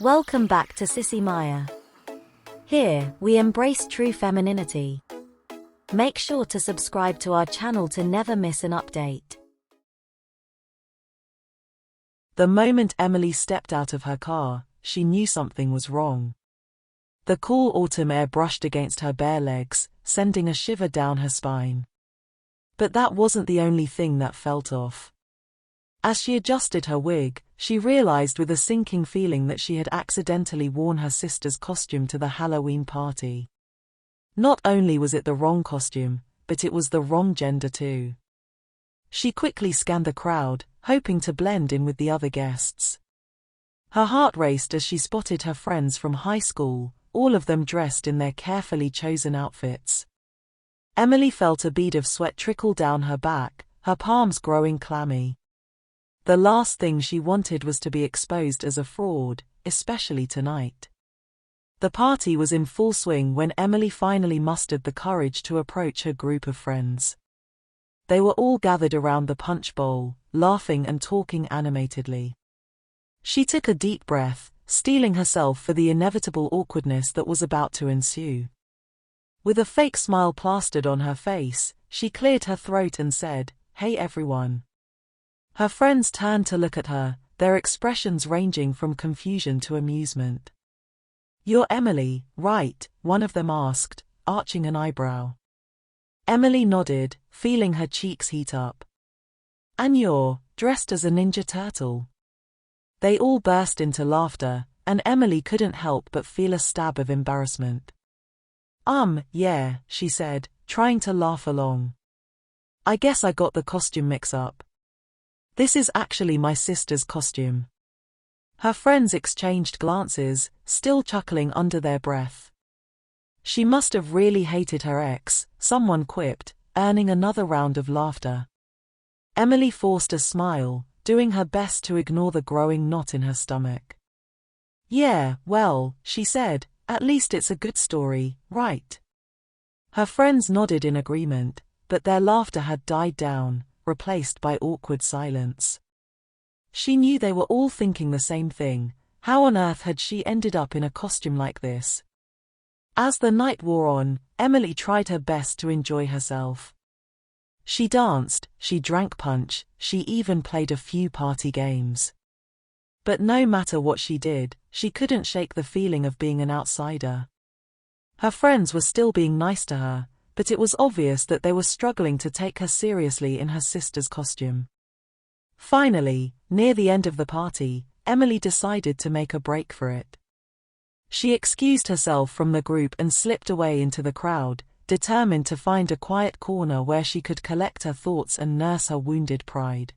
Welcome back to Sissy Maya. Here, we embrace true femininity. Make sure to subscribe to our channel to never miss an update. The moment Emily stepped out of her car, she knew something was wrong. The cool autumn air brushed against her bare legs, sending a shiver down her spine. But that wasn't the only thing that felt off. As she adjusted her wig, she realized with a sinking feeling that she had accidentally worn her sister's costume to the Halloween party. Not only was it the wrong costume, but it was the wrong gender too. She quickly scanned the crowd, hoping to blend in with the other guests. Her heart raced as she spotted her friends from high school, all of them dressed in their carefully chosen outfits. Emily felt a bead of sweat trickle down her back, her palms growing clammy. The last thing she wanted was to be exposed as a fraud, especially tonight. The party was in full swing when Emily finally mustered the courage to approach her group of friends. They were all gathered around the punch bowl, laughing and talking animatedly. She took a deep breath, steeling herself for the inevitable awkwardness that was about to ensue. With a fake smile plastered on her face, she cleared her throat and said, "Hey everyone." Her friends turned to look at her, their expressions ranging from confusion to amusement. "You're Emily, right?" one of them asked, arching an eyebrow. Emily nodded, feeling her cheeks heat up. "And you're dressed as a Ninja Turtle." They all burst into laughter, and Emily couldn't help but feel a stab of embarrassment. Yeah," she said, trying to laugh along. "I guess I got the costume mix-up. This is actually my sister's costume." Her friends exchanged glances, still chuckling under their breath. "She must have really hated her ex," someone quipped, earning another round of laughter. Emily forced a smile, doing her best to ignore the growing knot in her stomach. "Yeah, well," she said, "at least it's a good story, right?" Her friends nodded in agreement, but their laughter had died down, replaced by awkward silence. She knew they were all thinking the same thing: how on earth had she ended up in a costume like this? As the night wore on, Emily tried her best to enjoy herself. She danced, she drank punch, she even played a few party games. But no matter what she did, she couldn't shake the feeling of being an outsider. Her friends were still being nice to her, but it was obvious that they were struggling to take her seriously in her sister's costume. Finally, near the end of the party, Emily decided to make a break for it. She excused herself from the group and slipped away into the crowd, determined to find a quiet corner where she could collect her thoughts and nurse her wounded pride.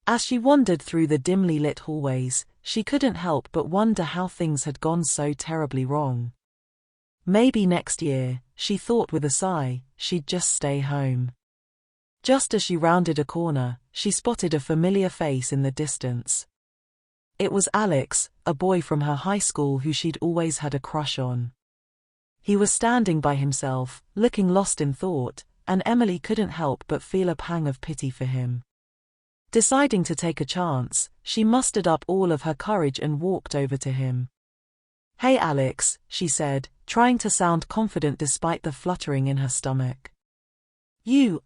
As she wandered through the dimly lit hallways, she couldn't help but wonder how things had gone so terribly wrong. Maybe next year, she thought with a sigh, she'd just stay home. Just as she rounded a corner, she spotted a familiar face in the distance. It was Alex, a boy from her high school who she'd always had a crush on. He was standing by himself, looking lost in thought, and Emily couldn't help but feel a pang of pity for him. Deciding to take a chance, she mustered up all of her courage and walked over to him. "Hey Alex," she said, trying to sound confident despite the fluttering in her stomach. "You,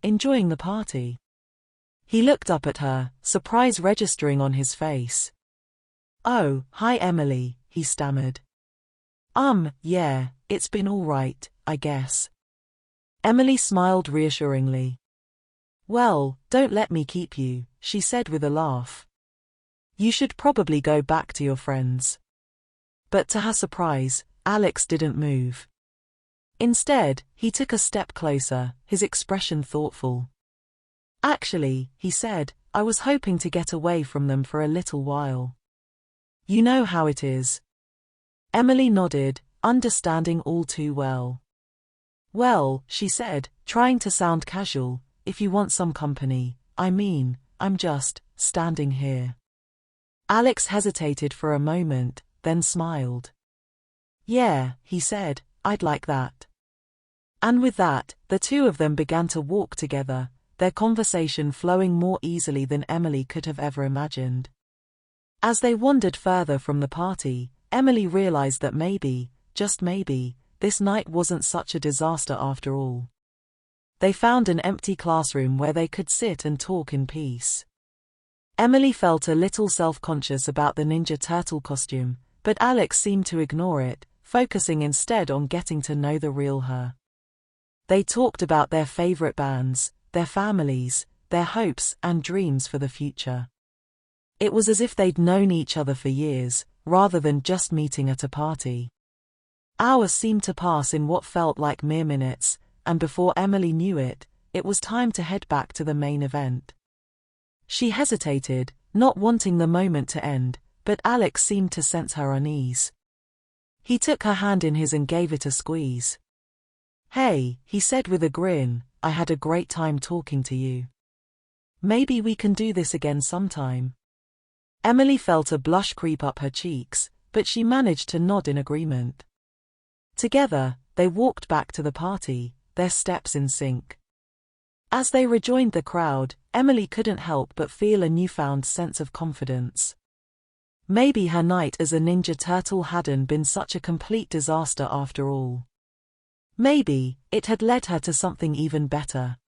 enjoying the party?" He looked up at her, surprise registering on his face. "Oh, hi Emily," he stammered. Yeah, it's been all right, I guess." Emily smiled reassuringly. "Well, don't let me keep you," she said with a laugh. "You should probably go back to your friends." But to her surprise, Alex didn't move. Instead, he took a step closer, his expression thoughtful. "Actually," he said, "I was hoping to get away from them for a little while. You know how it is." Emily nodded, understanding all too well. "Well," she said, trying to sound casual, "if you want some company, I'm just standing here." Alex hesitated for a moment, then smiled. "Yeah," he said, "I'd like that." And with that, the two of them began to walk together, their conversation flowing more easily than Emily could have ever imagined. As they wandered further from the party, Emily realized that maybe, just maybe, this night wasn't such a disaster after all. They found an empty classroom where they could sit and talk in peace. Emily felt a little self-conscious about the Ninja Turtle costume, but Alex seemed to ignore it, focusing instead on getting to know the real her. They talked about their favorite bands, their families, their hopes and dreams for the future. It was as if they'd known each other for years, rather than just meeting at a party. Hours seemed to pass in what felt like mere minutes, and before Emily knew it, it was time to head back to the main event. She hesitated, not wanting the moment to end, but Alex seemed to sense her unease. He took her hand in his and gave it a squeeze. "Hey," he said with a grin, "I had a great time talking to you. Maybe we can do this again sometime." Emily felt a blush creep up her cheeks, but she managed to nod in agreement. Together, they walked back to the party, their steps in sync. As they rejoined the crowd, Emily couldn't help but feel a newfound sense of confidence. Maybe her night as a Ninja Turtle hadn't been such a complete disaster after all. Maybe it had led her to something even better.